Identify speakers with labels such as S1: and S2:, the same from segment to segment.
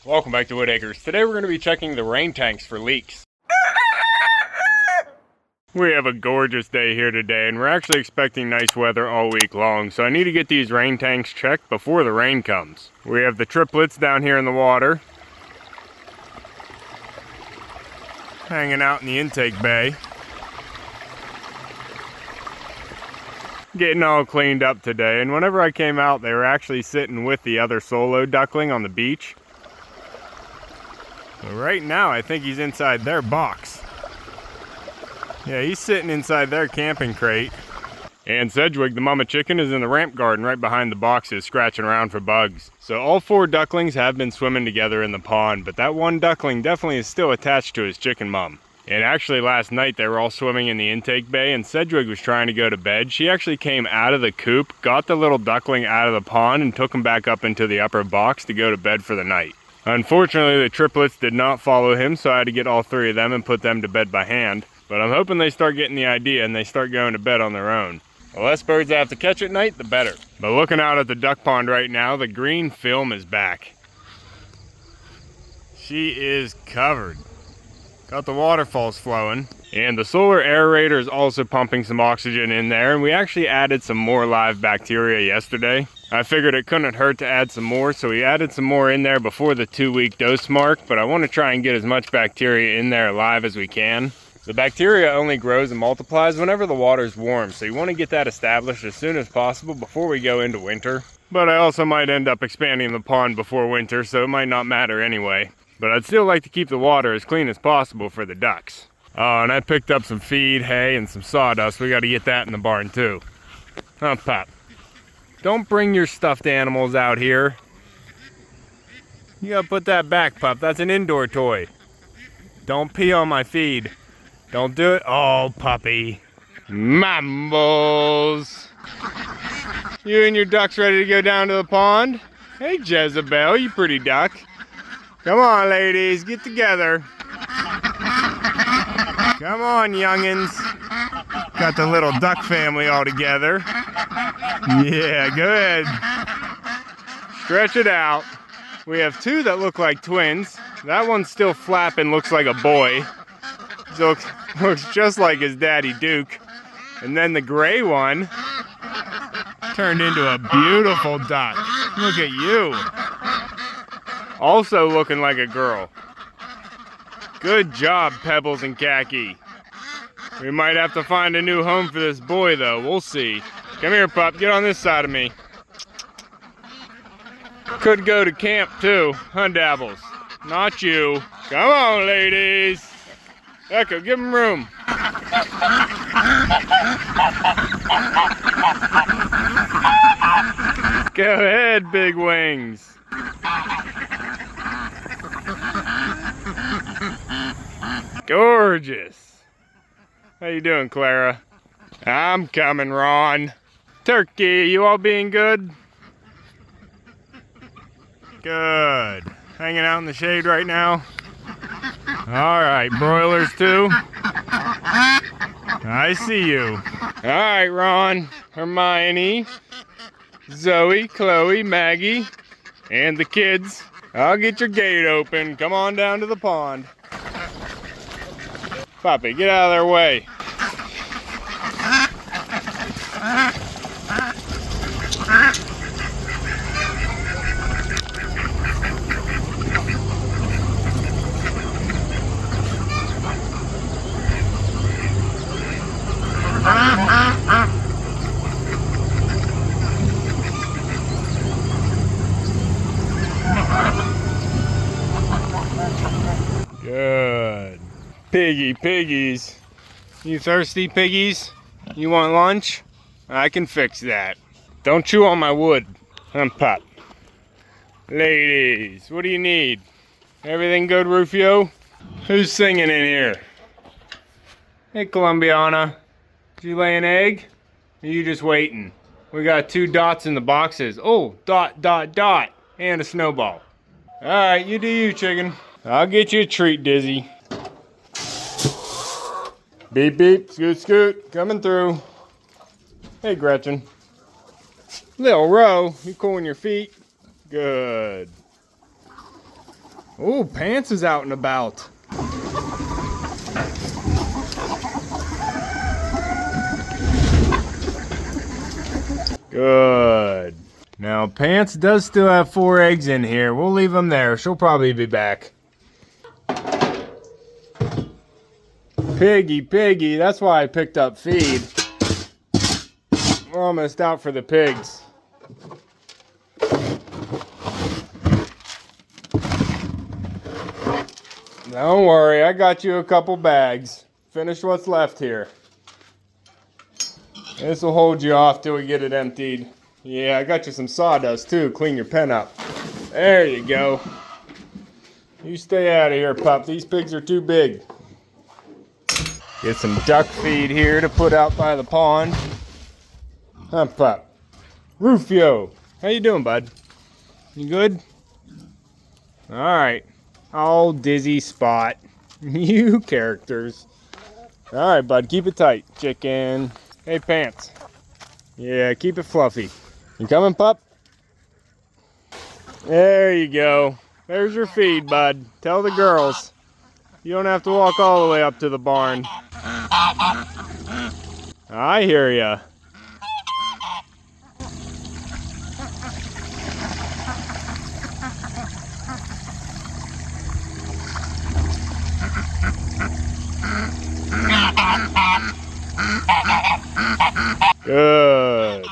S1: Welcome back to Whitt Acres. Today we're going to be checking the rain tanks for leaks. We have a gorgeous day here today and we're actually expecting nice weather all week long, so I need to get these rain tanks checked before the rain comes. We have the triplets down here in the water, hanging out in the intake bay. Getting all cleaned up today, and whenever I came out they were actually sitting with the other solo duckling on the beach. So right now I think he's inside their box. Yeah, he's sitting inside their camping crate. And Sedgwick, the mama chicken, is in the ramp garden right behind the boxes scratching around for bugs. So all 4 ducklings have been swimming together in the pond, but that one duckling definitely is still attached to his chicken mom. And actually last night they were all swimming in the intake bay and Sedgwick was trying to go to bed. She actually came out of the coop, got the little duckling out of the pond and took him back up into the upper box to go to bed for the night. Unfortunately, the triplets did not follow him, so I had to get all 3 of them and put them to bed by hand. But I'm hoping they start getting the idea and they start going to bed on their own. The less birds I have to catch at night, the better. But looking out at the duck pond right now, the green film is back. She is covered. Got the waterfalls flowing. And the solar aerator is also pumping some oxygen in there, and we actually added some more live bacteria yesterday. I figured it couldn't hurt to add some more, so we added some more in there before the 2-week dose mark, but I want to try and get as much bacteria in there alive as we can. The bacteria only grows and multiplies whenever the water's warm, so you want to get that established as soon as possible before we go into winter. But I also might end up expanding the pond before winter, so it might not matter anyway. But I'd still like to keep the water as clean as possible for the ducks. Oh, and I picked up some feed, hay, and some sawdust. We got to get that in the barn too. Huh, Pop? Don't bring your stuffed animals out here. You gotta put that back, Pup. That's an indoor toy. Don't pee on my feed. Don't do it. Oh, puppy. Mambles. You and your ducks ready to go down to the pond? Hey, Jezebel, you pretty duck. Come on, ladies, get together. Come on, youngins. Got the little duck family all together. Yeah, go ahead. Stretch it out. We have 2 that look like twins. That one's still flapping, looks like a boy. So looks just like his daddy Duke. And then the gray one turned into a beautiful duck. Look at you. Also looking like a girl. Good job, Pebbles and Khaki. We might have to find a new home for this boy, though. We'll see. Come here, pup. Get on this side of me. Could go to camp, too. Hundabbles. Not you. Come on, ladies. Echo, give him room. Go ahead, big wings. Gorgeous. How you doing, Clara? I'm coming, Ron. Turkey, you all being good? Good. Hanging out in the shade right now? Alright, broilers too? I see you. Alright, Ron, Hermione, Zoe, Chloe, Maggie, and the kids. I'll get your gate open. Come on down to the pond. Poppy, get out of their way. Good. Piggies. You thirsty, piggies? You want lunch? I can fix that. Don't chew on my wood. I'm Pop. Ladies, what do you need? Everything good, Rufio? Who's singing in here? Hey, Columbiana. Did you lay an egg? Or are you just waiting? We got 2 dots in the boxes. Oh, dot. And a snowball. Alright, you do you, chicken. I'll get you a treat, Dizzy. Beep, beep, scoot, coming through. Hey, Gretchen. Little Row, you cooling your feet? Good. Oh, Pants is out and about. Good. Now, Pants does still have 4 eggs in here. We'll leave them there. She'll probably be back. Piggy, piggy. That's why I picked up feed. We're almost out for the pigs. Don't worry, I got you a couple bags. Finish what's left here. This will hold you off till we get it emptied. Yeah, I got you some sawdust too. Clean your pen up. There you go. You stay out of here, pup. These pigs are too big. Get some duck feed here to put out by the pond. Huh, pup? Rufio. How you doing, bud? You good? Alright. Oh, dizzy spot. You characters. Alright, bud. Keep it tight. Chicken. Hey, Pants. Yeah, keep it fluffy. You coming, pup? There you go. There's your feed, bud. Tell the girls. You don't have to walk all the way up to the barn. I hear ya. Good.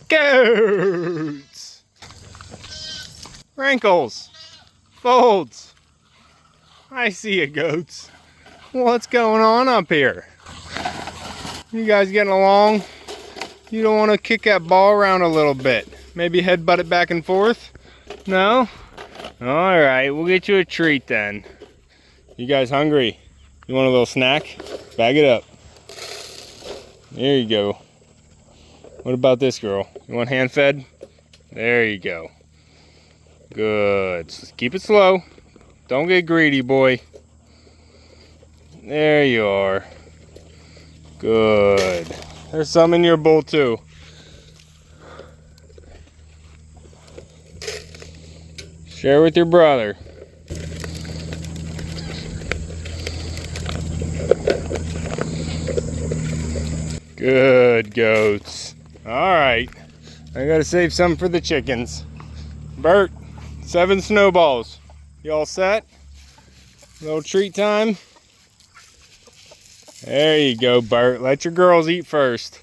S1: Goats. Wrinkles. Folds. I see you, goats. What's going on up here? You guys getting along? You don't want to kick that ball around a little bit? Maybe headbutt it back and forth? No? Alright, we'll get you a treat then. You guys hungry? You want a little snack? Bag it up. There you go. What about this girl? You want hand fed? There you go. Good. Just keep it slow. Don't get greedy, boy. There you are. Good. There's some in your bowl too. Share with your brother. Good goats. Alright. I gotta save some for the chickens. Bert, 7 snowballs. You all set? Little treat time? There you go, Bert. Let your girls eat first.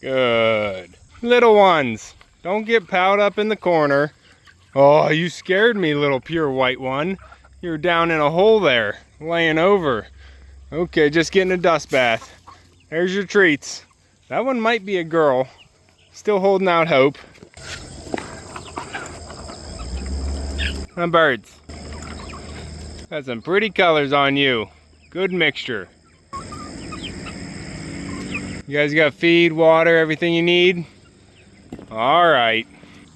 S1: Good. Little ones, don't get piled up in the corner. Oh, you scared me, little pure white one. You're down in a hole there, laying over. Okay, just getting a dust bath. There's your treats. That one might be a girl. Still holding out hope. Them birds. Got some pretty colors on you. Good mixture. You guys got feed, water, everything you need? All right.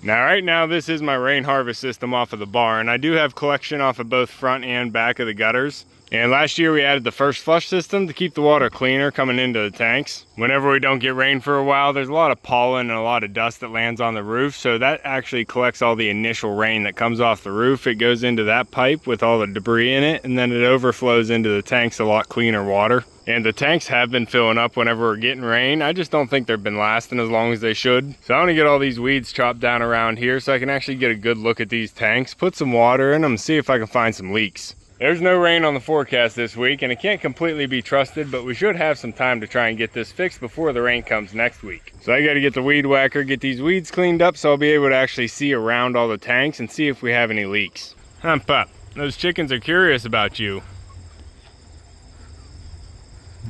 S1: Now, right now, this is my rain harvest system off of the barn. I do have collection off of both front and back of the gutters. And last year we added the first flush system to keep the water cleaner coming into the tanks. Whenever we don't get rain for a while, there's a lot of pollen and a lot of dust that lands on the roof. So that actually collects all the initial rain that comes off the roof. It goes into that pipe with all the debris in it, and then it overflows into the tanks a lot cleaner water. And the tanks have been filling up whenever we're getting rain. I just don't think they've been lasting as long as they should. So I want to get all these weeds chopped down around here so I can actually get a good look at these tanks, put some water in them, see if I can find some leaks. There's no rain on the forecast this week, and it can't completely be trusted, but we should have some time to try and get this fixed before the rain comes next week. So I gotta get the weed whacker, get these weeds cleaned up so I'll be able to actually see around all the tanks and see if we have any leaks. Hump up. Those chickens are curious about you.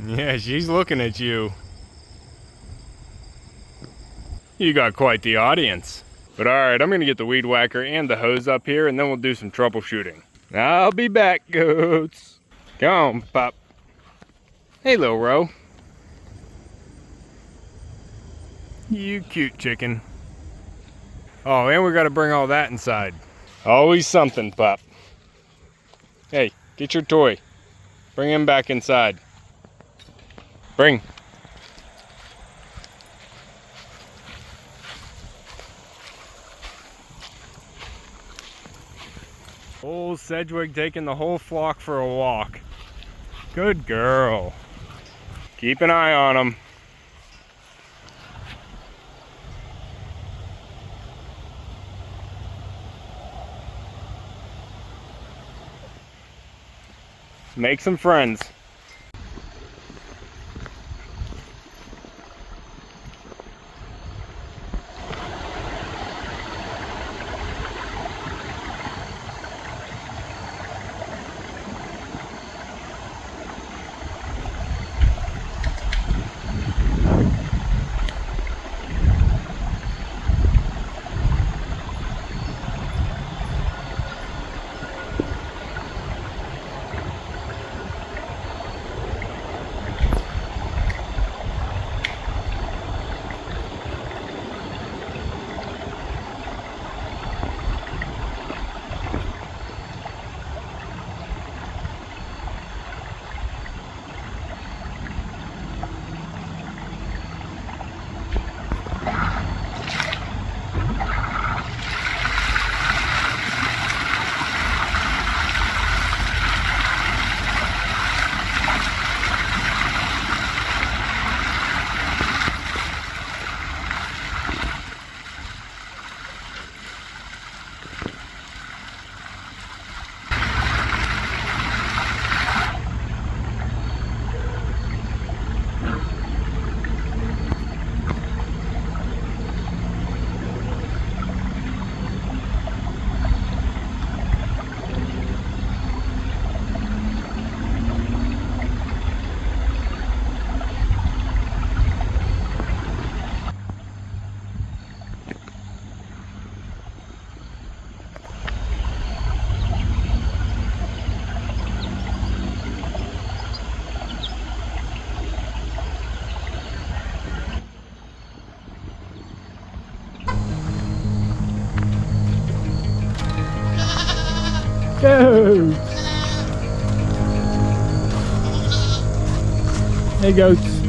S1: Yeah, she's looking at you. You got quite the audience. But alright, I'm gonna get the weed whacker and the hose up here, and then we'll do some troubleshooting. I'll be back, goats. Come on, pup. Hey, little Ro. You cute chicken. Oh, and we gotta bring all that inside. Always something, pup. Hey, get your toy. Bring him back inside. Bring. Old Sedgwick taking the whole flock for a walk. Good girl. Keep an eye on them. Make some friends. Goats! Hey goats.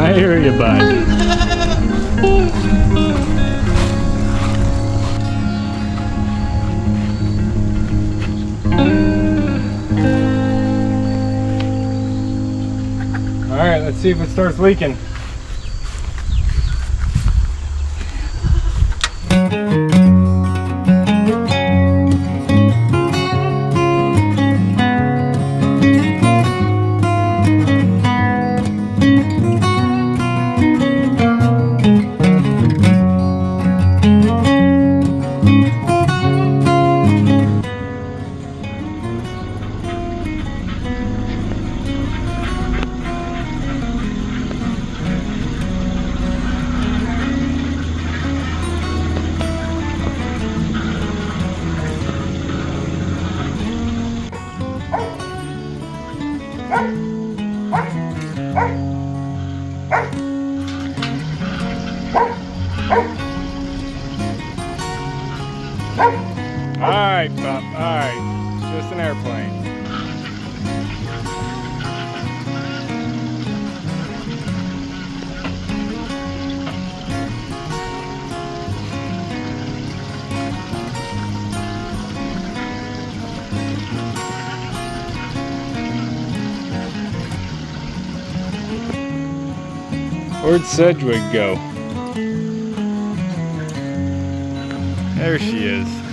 S1: I hear you, bud. All right, let's see if it starts leaking. Alright, pup, alright. Just an airplane. Where'd Sedgwick go? There she is.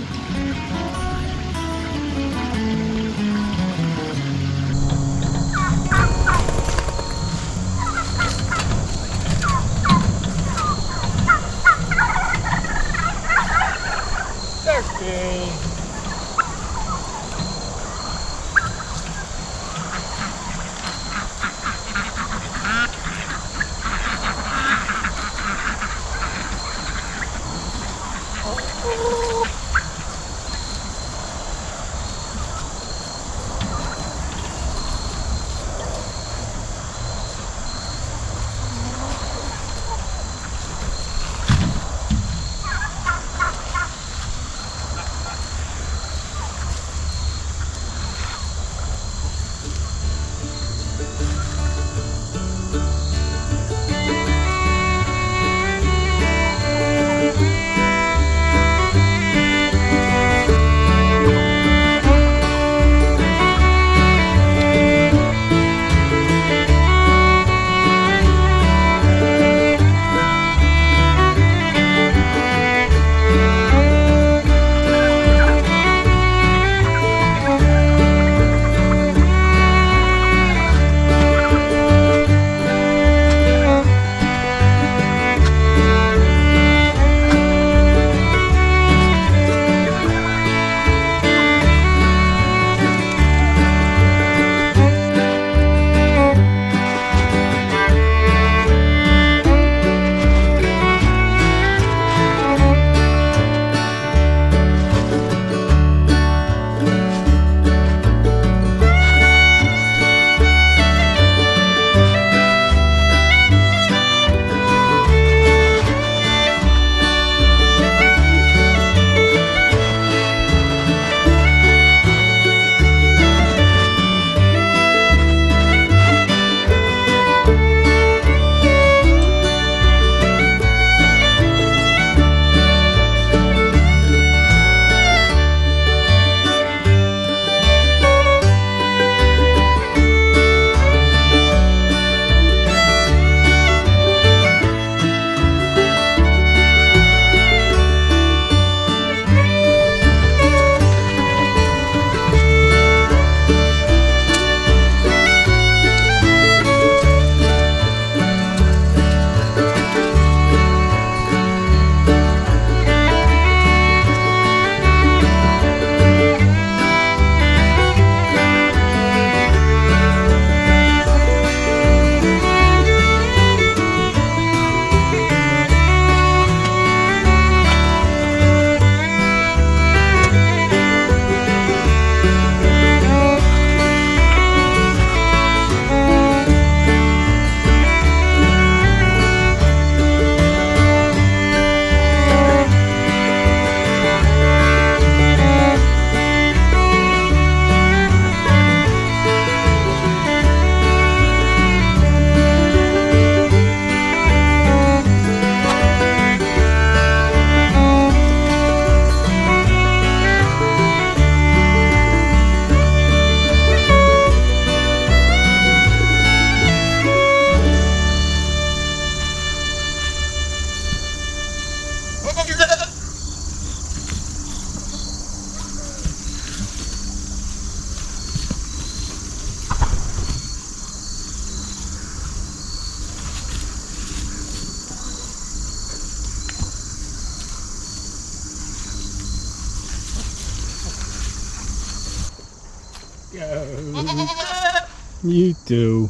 S1: You too.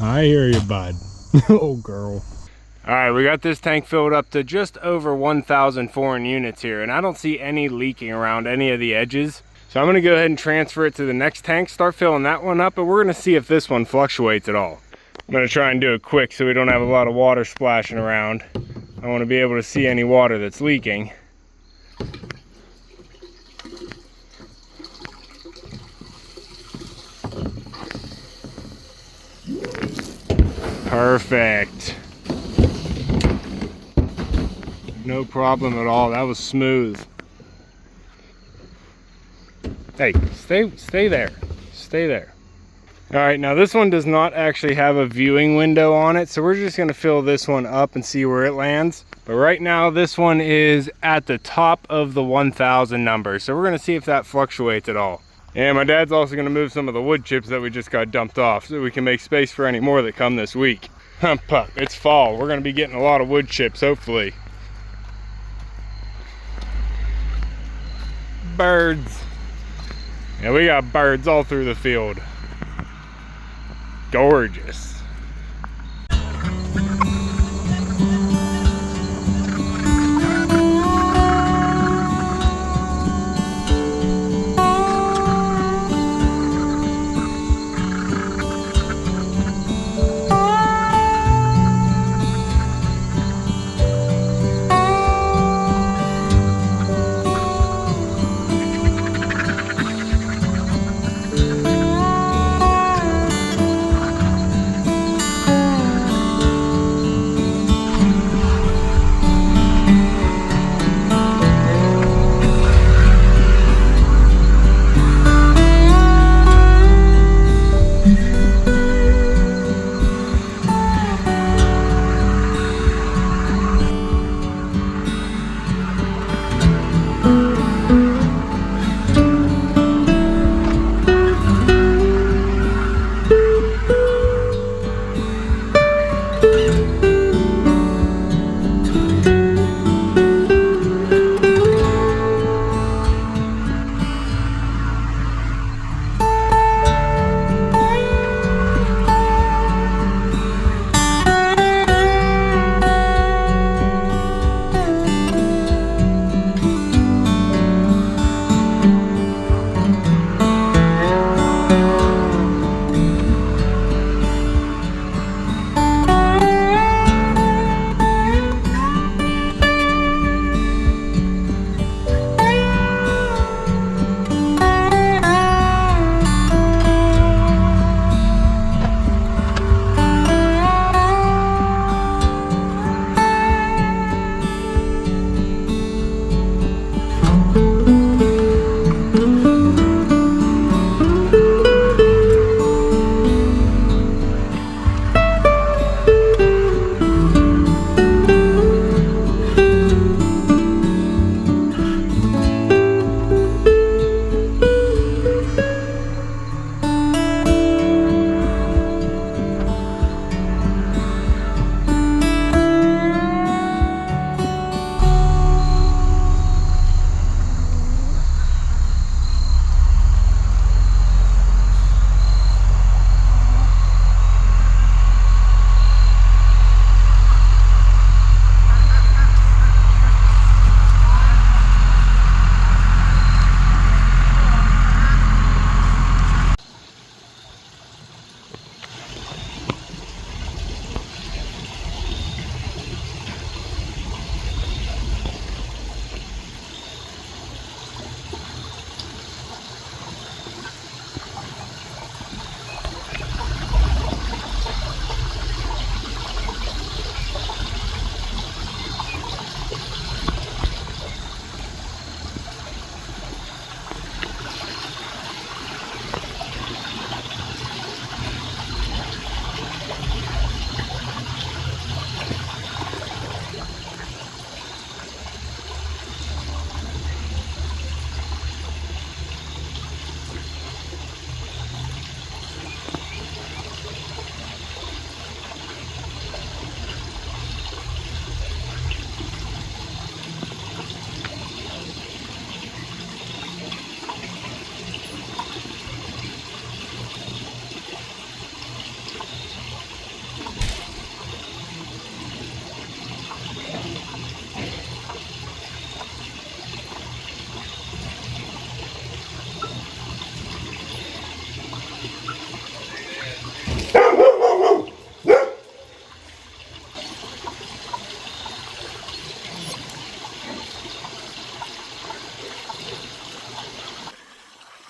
S1: I hear you, bud. Oh, girl. All right, we got this tank filled up to just over 1,000 foreign units here, and I don't see any leaking around any of the edges. So I'm gonna go ahead and transfer it to the next tank, start filling that one up, and we're gonna see if this one fluctuates at all. I'm gonna try and do it quick so we don't have a lot of water splashing around. I wanna be able to see any water that's leaking. Perfect. No problem at all. That was smooth. Hey, stay there. Stay there. All right, now this one does not actually have a viewing window on it, so we're just gonna fill this one up and see where it lands. But right now, this one is at the top of the 1,000 number, so we're gonna see if that fluctuates at all. And my dad's also gonna move some of the wood chips that we just got dumped off so we can make space for any more that come this week. Pup, it's fall. We're gonna be getting a lot of wood chips, hopefully. Birds. Yeah, we got birds all through the field. Gorgeous.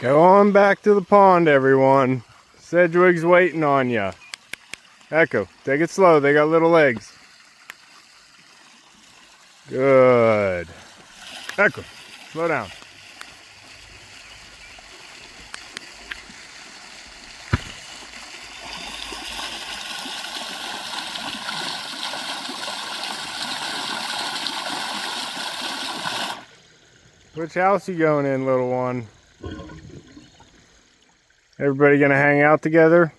S1: Go on back to the pond, everyone. Sedgwick's waiting on ya. Echo, take it slow. They got little legs. Good. Echo, slow down. Which house you going in, little one? Everybody gonna hang out together?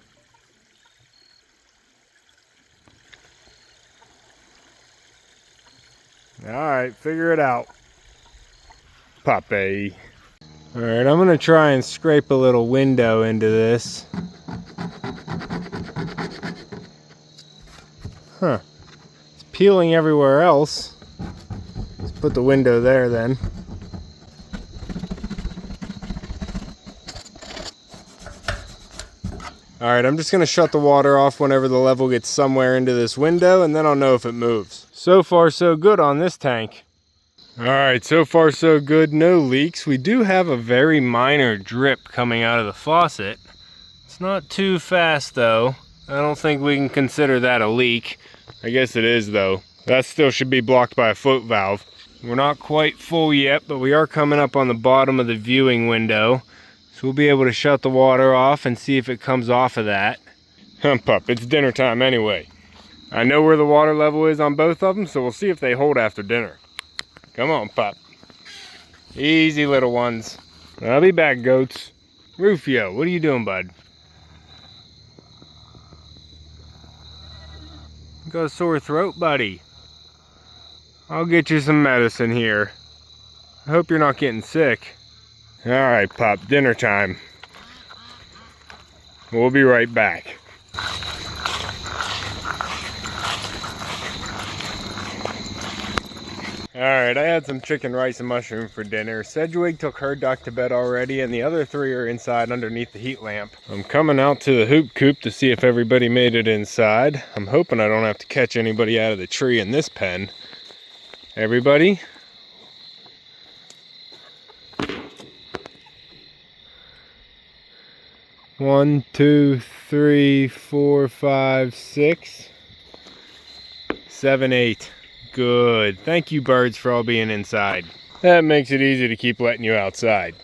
S1: Alright, figure it out. Puppy. Alright, I'm gonna try and scrape a little window into this. Huh. It's peeling everywhere else. Let's put the window there then. Alright, I'm just going to shut the water off whenever the level gets somewhere into this window, and then I'll know if it moves. So far so good on this tank. Alright, so far so good, no leaks. We do have a very minor drip coming out of the faucet. It's not too fast though. I don't think we can consider that a leak. I guess it is though. That still should be blocked by a float valve. We're not quite full yet, but we are coming up on the bottom of the viewing window. So we'll be able to shut the water off and see if it comes off of that. Pup, it's dinner time anyway. I know where the water level is on both of them, so we'll see if they hold after dinner. Come on, pup. Easy, little ones. I'll be back, goats. Rufio, what are you doing, bud? You got a sore throat, buddy. I'll get you some medicine here. I hope you're not getting sick. Alright, pup, dinner time. We'll be right back. Alright, I had some chicken, rice, and mushroom for dinner. Sedgwick took her duck to bed already, and the other three are inside underneath the heat lamp. I'm coming out to the hoop coop to see if everybody made it inside. I'm hoping I don't have to catch anybody out of the tree in this pen. Everybody? One, two, three, four, five, 6, 7, 8. Good. Thank you, birds, for all being inside. That makes it easy to keep letting you outside.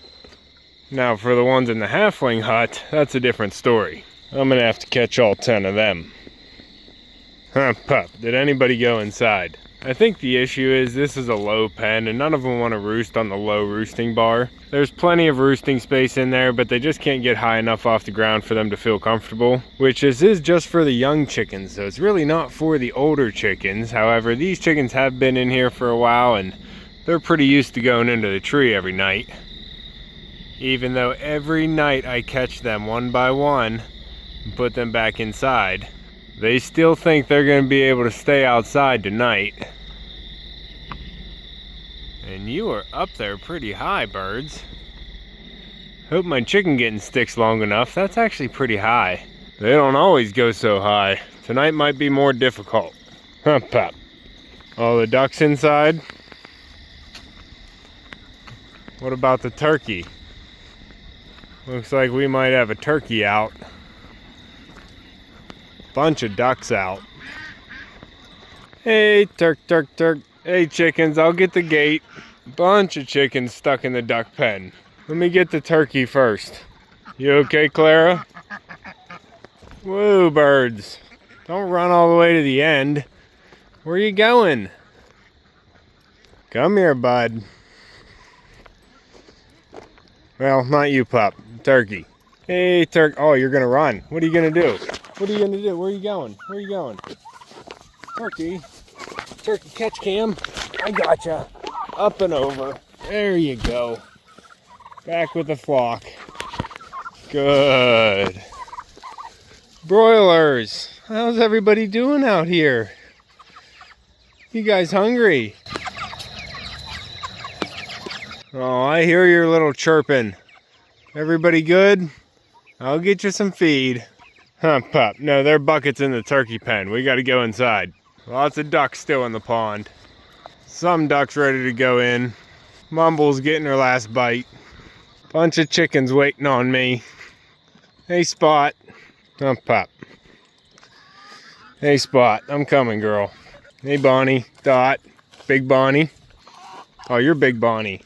S1: Now, for the ones in the halfling hut, that's a different story. I'm gonna have to catch all 10 of them. Pup, did anybody go inside? I think the issue is this is a low pen and none of them want to roost on the low roosting bar. There's plenty of roosting space in there, but they just can't get high enough off the ground for them to feel comfortable, which is just for the young chickens, so it's really not for the older chickens. However, these chickens have been in here for a while and they're pretty used to going into the tree every night. Even though every night I catch them one by one and put them back inside, they still think they're going to be able to stay outside tonight. And you are up there pretty high, birds. Hope my chicken getting sticks long enough. That's actually pretty high. They don't always go so high. Tonight might be more difficult. Pup. All the ducks inside? What about the turkey? Looks like we might have a turkey out. Bunch of ducks out. Hey, turk. Hey, chickens, I'll get the gate. Bunch of chickens stuck in the duck pen. Let me get the turkey first. You okay, Clara? Whoa, birds. Don't run all the way to the end. Where are you going? Come here, bud. Well, not you, pup. Turkey. Hey, oh, you're gonna run. What are you gonna do? What are you gonna do? Where are you going? Where are you going? Turkey. Turkey catch cam. I gotcha. Up and over. There you go. Back with the flock. Good. Broilers. How's everybody doing out here? You guys hungry? Oh, I hear your little chirping. Everybody good? I'll get you some feed. Pup. No, there are buckets in the turkey pen. We gotta go inside. Lots of ducks still in the pond. Some ducks ready to go in. Mumble's getting her last bite. Bunch of chickens waiting on me. Hey, Spot. Oh, Pop. Hey, Spot. I'm coming, girl. Hey, Bonnie. Dot. Big Bonnie. Oh, you're Big Bonnie.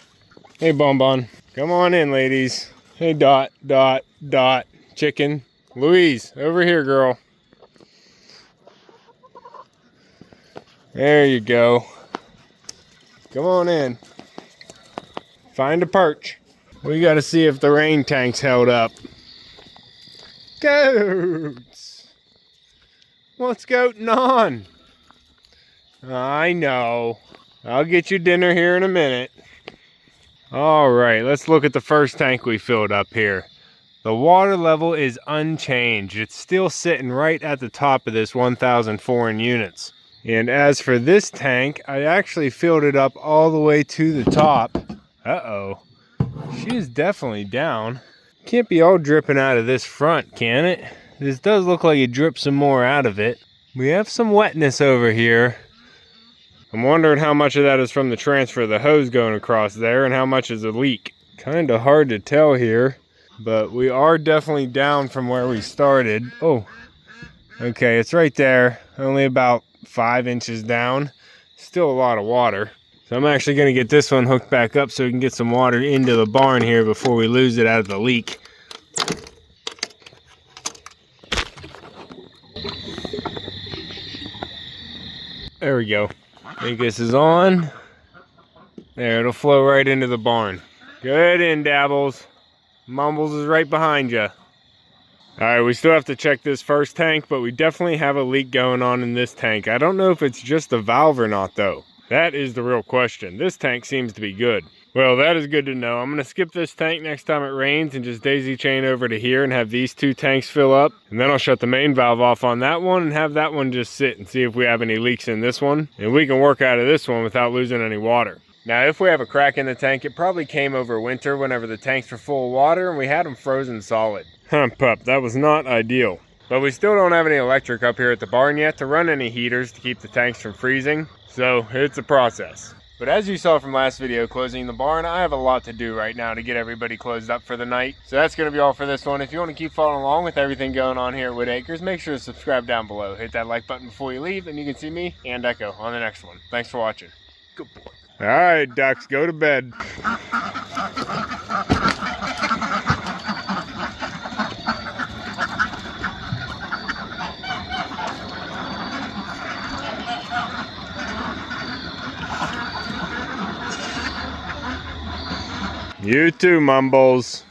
S1: Hey, Bonbon. Come on in, ladies. Hey, Dot. Dot. Dot. Chicken. Louise, over here, girl. There you go. Come on in. Find a perch. We gotta see if the rain tank's held up. Goats! What's goating on? I know. I'll get you dinner here in a minute. Alright, let's look at the first tank we filled up here. The water level is unchanged. It's still sitting right at the top of this 1,000 foreign units. And as for this tank, I actually filled it up all the way to the top. Uh-oh. She is definitely down. Can't be all dripping out of this front, can it? This does look like it dripped some more out of it. We have some wetness over here. I'm wondering how much of that is from the transfer of the hose going across there and how much is a leak. Kinda hard to tell here, but we are definitely down from where we started. Oh, okay, it's right there. Only about 5 inches down. Still a lot of water. So I'm actually going to get this one hooked back up so we can get some water into the barn here before we lose it out of the leak. There we go. I think this is on. There, it'll flow right into the barn. Good in, Dabbles. Mumbles is right behind you. Alright, we still have to check this first tank, but we definitely have a leak going on in this tank. I don't know if it's just a valve or not, though. That is the real question. This tank seems to be good. Well, that is good to know. I'm going to skip this tank next time it rains and just daisy chain over to here and have these 2 tanks fill up. And then I'll shut the main valve off on that one and have that one just sit and see if we have any leaks in this one. And we can work out of this one without losing any water. Now, if we have a crack in the tank, it probably came over winter whenever the tanks were full of water and we had them frozen solid. Pup, that was not ideal. But we still don't have any electric up here at the barn yet to run any heaters to keep the tanks from freezing. So it's a process. But as you saw from last video closing the barn, I have a lot to do right now to get everybody closed up for the night. So that's going to be all for this one. If you want to keep following along with everything going on here at Whitt Acres, make sure to subscribe down below. Hit that like button before you leave and you can see me and Echo on the next one. Thanks for watching. Good boy. Alright, ducks, go to bed. You too, Mumbles.